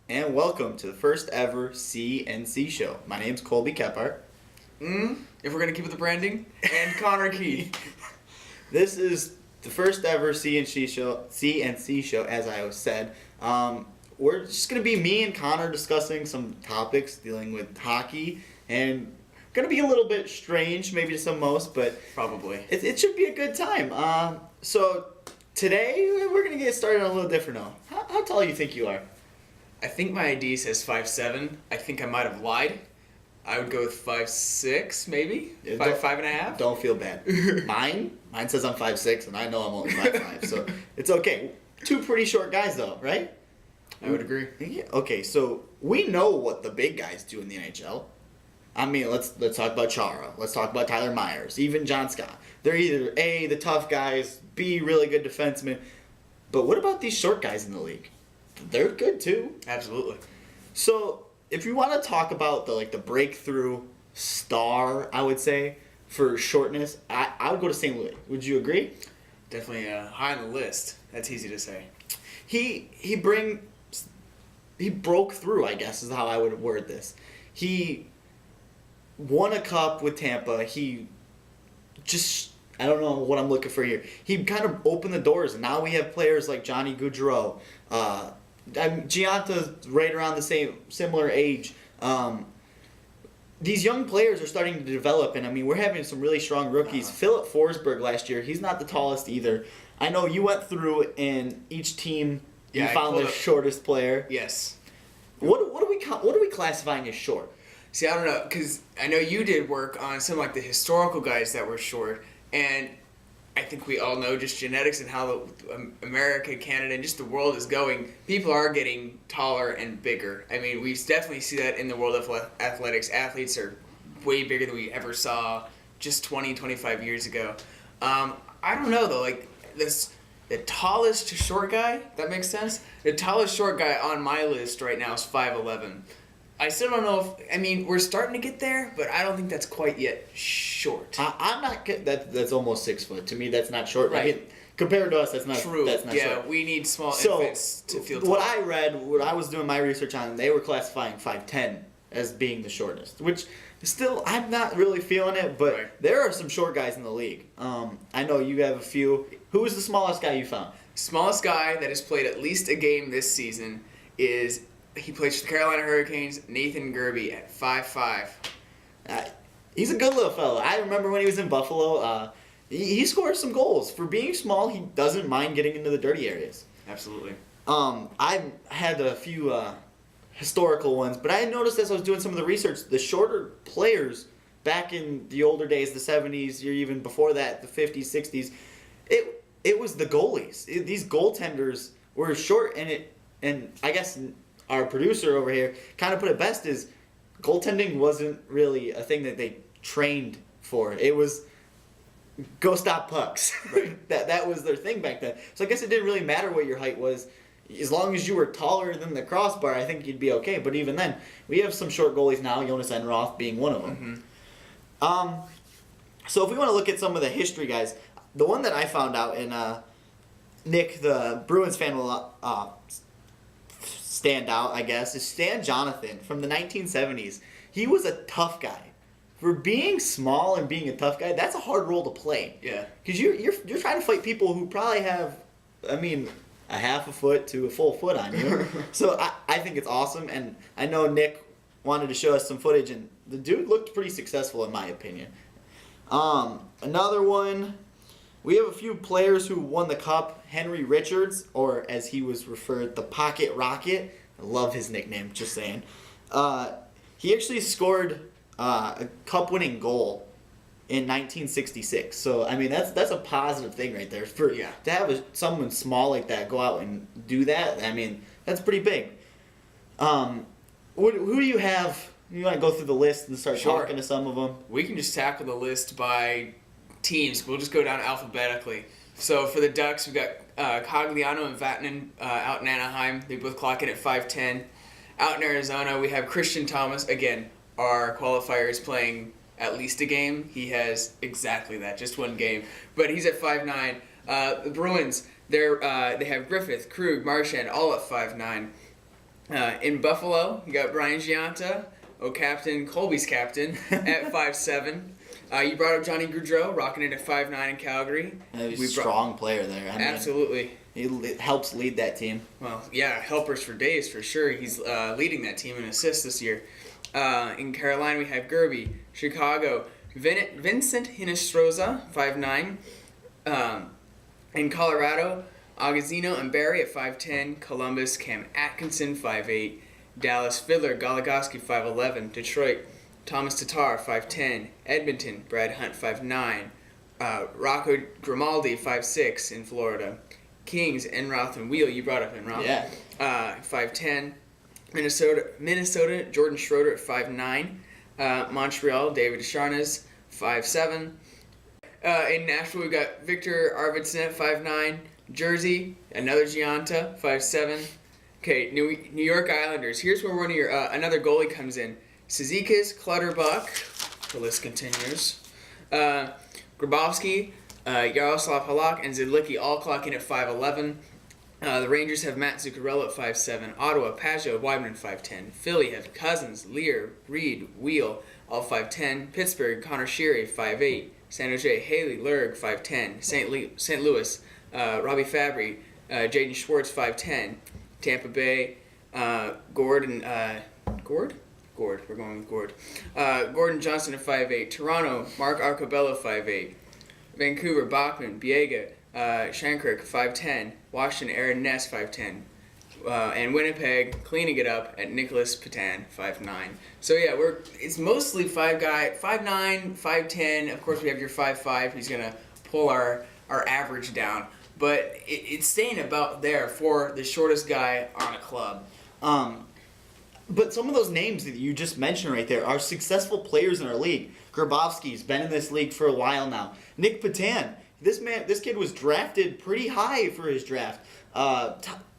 and welcome to the first ever CNC show. My name's Colby Kephart. If we're going to keep with the branding. And Connor Keith. This is the first ever CNC show, as I said. We're just going to be me and Connor discussing some topics dealing with hockey, and going to be a little bit strange, maybe to some most, but Probably. it should be a good time. So today we're going to get started on a little different note. How tall do you think you are? I think my ID says 5'7". I think I might have lied. I would go with 5'6", maybe? Yeah, 5'5.5". Don't feel bad. Mine says I'm 5'6", and I know I'm only 5'5", so it's okay. Two pretty short guys, though, right? I would agree. Yeah. Okay, so we know what the big guys do in the NHL. I mean, let's talk about Chara. Let's talk about Tyler Myers, even John Scott. They're either A, the tough guys, B, really good defensemen. But what about these short guys in the league? They're good too. Absolutely. So if you want to talk about the breakthrough star, I would say, for shortness, I would go to St. Louis. Would you agree? Definitely high on the list. That's easy to say. He broke through, I guess, is how I would word this. He won a cup with Tampa. He just, I don't know what I'm looking for here. He kind of opened the doors, and now we have players like Johnny Gaudreau. Gianta's right around the similar age. These young players are starting to develop, and I mean, we're having some really strong rookies. Philip Forsberg last year, he's not the tallest either. I know you went through in each team. You found the shortest player. Yes. What are we classifying as short? See, I don't know, because I know you did work on some the historical guys that were short, and I think we all know just genetics and how America, Canada, and just the world is going. People are getting taller and bigger. I mean, we definitely see that in the world of athletics. Athletes are way bigger than we ever saw just 20, 25 years ago. I don't know, though. The tallest short guy, that makes sense? The tallest short guy on my list right now is 5'11". I still don't know we're starting to get there, but I don't think that's quite yet short. I'm not good. That's almost 6 foot. To me, that's not short. Right. I mean, compared to us, that's not True. That's not yeah, short. we need small infants to feel tall. What I read, what I was doing my research on, they were classifying 5'10" as being the shortest, which still I'm not really feeling it. But Right. there are some short guys in the league. I know you have a few. Who is the smallest guy you found? Smallest guy that has played at least a game this season is. He plays for the Carolina Hurricanes, Nathan Gerby at 5'5". He's a good little fellow. I remember when he was in Buffalo, he scored some goals. For being small, he doesn't mind getting into the dirty areas. Absolutely. I've had a few historical ones, but I noticed as I was doing some of the research, the shorter players back in the older days, the 70s, or even before that, the 50s, 60s, it was the goalies. These goaltenders were short, and I guess our producer over here kind of put it best is goaltending wasn't really a thing that they trained for. It was go stop pucks. Right. that was their thing back then. So I guess it didn't really matter what your height was. As long as you were taller than the crossbar, I think you'd be okay. But even then, we have some short goalies now, Jonas Enroth being one of them. Mm-hmm. So if we want to look at some of the history guys, the one that I found out, and Nick, the Bruins fan, will stand out, I guess, is Stan Jonathan from the 1970s. He was a tough guy. For being small and being a tough guy, that's a hard role to play. Yeah. Because you're trying to fight people who probably have, a half a foot to a full foot on you. So I think it's awesome, and I know Nick wanted to show us some footage, and the dude looked pretty successful in my opinion. Another one, we have a few players who won the cup. Henry Richards, or as he was referred, the Pocket Rocket. I love his nickname, just saying. He actually scored a cup-winning goal in 1966. So, that's a positive thing right there. To have someone small like that go out and do that, that's pretty big. Who do you have? You want to go through the list and start talking to some of them? We can just tackle the list by teams. We'll just go down alphabetically. So for the Ducks, we've got Cogliano and Vatanen out in Anaheim. They both clock in at 5'10". Out in Arizona, we have Christian Thomas. Again, our qualifier is playing at least a game. He has exactly that, just one game. But he's at 5'9". The Bruins, they have Griffith, Krug, Marchand, all at 5'9". In Buffalo, you got Brian Giunta, captain, Colby's captain, at 5'7". You brought up Johnny Gaudreau, rocking it at 5'9" in Calgary. He's a strong player there. I mean, absolutely. He helps lead that team. Well, yeah, helpers for days for sure. He's leading that team in assists this year. In Carolina, we have Gerby. Chicago, Vincent Hinestroza, 5'9". In Colorado, Agazino and Barry at 5'10". Columbus, Cam Atkinson, 5'8". Dallas, Fiddler, Goligoski, 5'11". Detroit, Thomas Tatar, 5'10". Edmonton, Brad Hunt, 5'9". Rocco Grimaldi, 5'6", in Florida. Kings, Enroth and Wheel, you brought up Enroth. Yeah. 5'10". Minnesota, Jordan Schroeder at 5'9". Montreal, David Descharnes, 5'7". In Nashville, we've got Victor Arvidsson at 5'9". Jersey, another Giunta, 5'7". Okay, New York Islanders. Here's where one of your another goalie comes in. Cizikas, Clutterbuck. The list continues. Grabowski, Yaroslav Halak, and Zidlicki all clocking at 5'11". The Rangers have Matt Zuccarello at 5'7". Ottawa, Pajot, Weidman, 5'10". Philly have Cousins, Lear, Reed, Wheel, all 5'10". Pittsburgh, Connor Sheary, 5'8". San Jose, Haley, Lurg, 5'10". St. Louis, Robbie Fabry, Jaden Schwartz, 5'10". Tampa Bay, Gord, we're going with Gord. Gordon Johnson at 5'8". Toronto, Mark Arcobello, 5'8". Vancouver, Bachman, Biega, Shankirk, 5'10". Washington, Aaron Ness, 5'10". And Winnipeg, cleaning it up at Nicholas Patan, 5'9". So yeah, it's mostly 5'9", 5'10". Of course, we have your 5'5". Who's gonna pull our average down. But it's staying about there for the shortest guy on a club. But some of those names that you just mentioned right there are successful players in our league. Grabowski's been in this league for a while now. Nick Patan, this kid was drafted pretty high for his draft.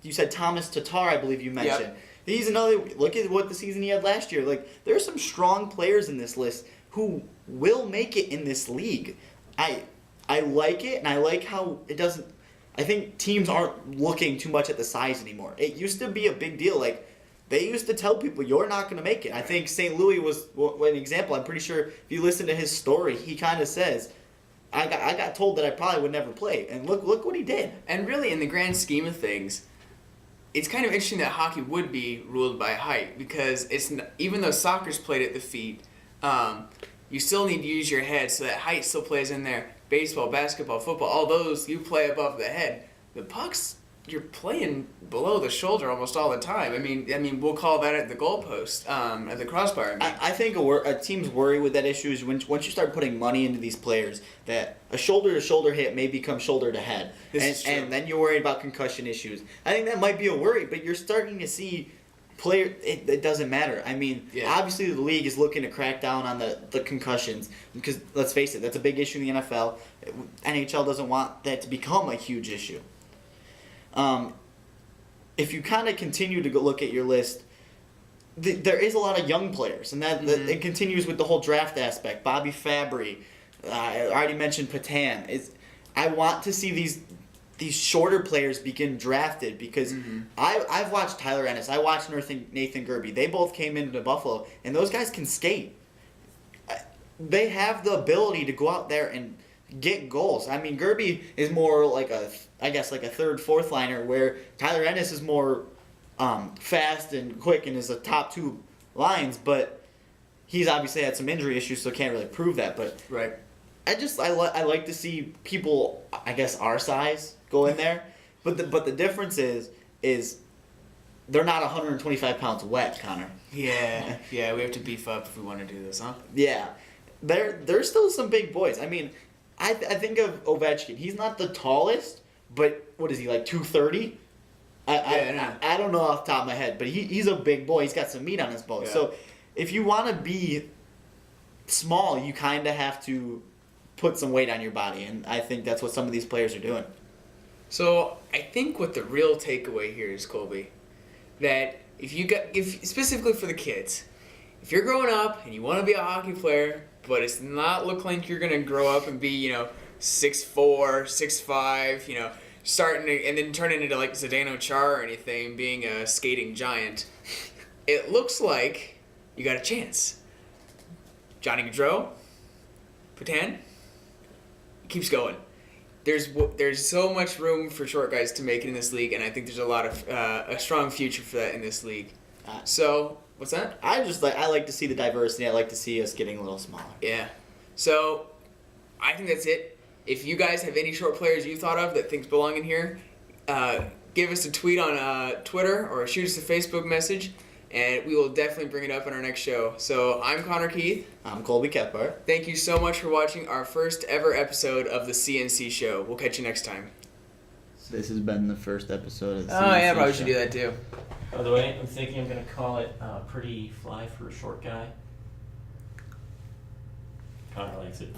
You said Thomas Tatar, I believe you mentioned. Yep. He's another. Look at what the season he had last year. Like, there are some strong players in this list who will make it in this league. I like it, and I like how it doesn't. I think teams aren't looking too much at the size anymore. It used to be a big deal. Like, they used to tell people, you're not going to make it. I think St. Louis was an example. I'm pretty sure if you listen to his story, he kind of says, I got told that I probably would never play. And look what he did. And really, in the grand scheme of things, it's kind of interesting that hockey would be ruled by height, because even though soccer's played at the feet, you still need to use your head, so that height still plays in there. Baseball, basketball, football, all those you play above the head. The pucks, you're playing below the shoulder almost all the time. I mean, we'll call that at the goalpost, at the crossbar. I think a team's worry with that issue is once you start putting money into these players, that a shoulder-to-shoulder hit may become shoulder-to-head. And then you're worried about concussion issues. I think that might be a worry, but you're starting to see it doesn't matter. I mean, Obviously the league is looking to crack down on the concussions, because let's face it, that's a big issue in the NFL. NHL doesn't want that to become a huge issue. If you kind of continue to go look at your list, there is a lot of young players, and that it continues with the whole draft aspect. Bobby Fabry, I already mentioned Patan. I want to see these shorter players begin drafted, because I've watched Tyler Ennis, I watched Nathan Gerby. They both came into Buffalo, and those guys can skate. They have the ability to go out there and get goals. I mean, Gerby is more like a third, fourth liner, where Tyler Ennis is more fast and quick and is the top two lines, but he's obviously had some injury issues, so can't really prove that. But right. I like to see people, I guess, our size go in there, but the difference is they're not 125 pounds wet, Connor. Yeah, we have to beef up if we want to do this, huh? Yeah, there's still some big boys. I mean, I think of Ovechkin. He's not the tallest, but what is he, like 230? I don't know off the top of my head, but he's a big boy. He's got some meat on his bones. Yeah. So if you want to be small, you kind of have to put some weight on your body, and I think that's what some of these players are doing. So I think what the real takeaway here is, Colby, that if specifically for the kids, if you're growing up and you want to be a hockey player, but it's not look like you're gonna grow up and be 6'4", 6'5", and then turning into like Zdeno Char or anything, being a skating giant, it looks like you got a chance. Johnny Gaudreau, Patan, keeps going. There's so much room for short guys to make it in this league, and I think there's a strong future for that in this league. So what's that? I like to see the diversity. I like to see us getting a little smaller. Yeah. So I think that's it. If you guys have any short players you thought of that thinks belong in here, give us a tweet on Twitter or shoot us a Facebook message, and we will definitely bring it up on our next show. So I'm Connor Keith. I'm Colby Kephart. Thank you so much for watching our first ever episode of the CNC Show. We'll catch you next time. This has been the first episode of the CNC Oh yeah, probably show. should do that too. By the way, I'm thinking I'm going to call it Pretty Fly for a Short Guy. Connor likes it.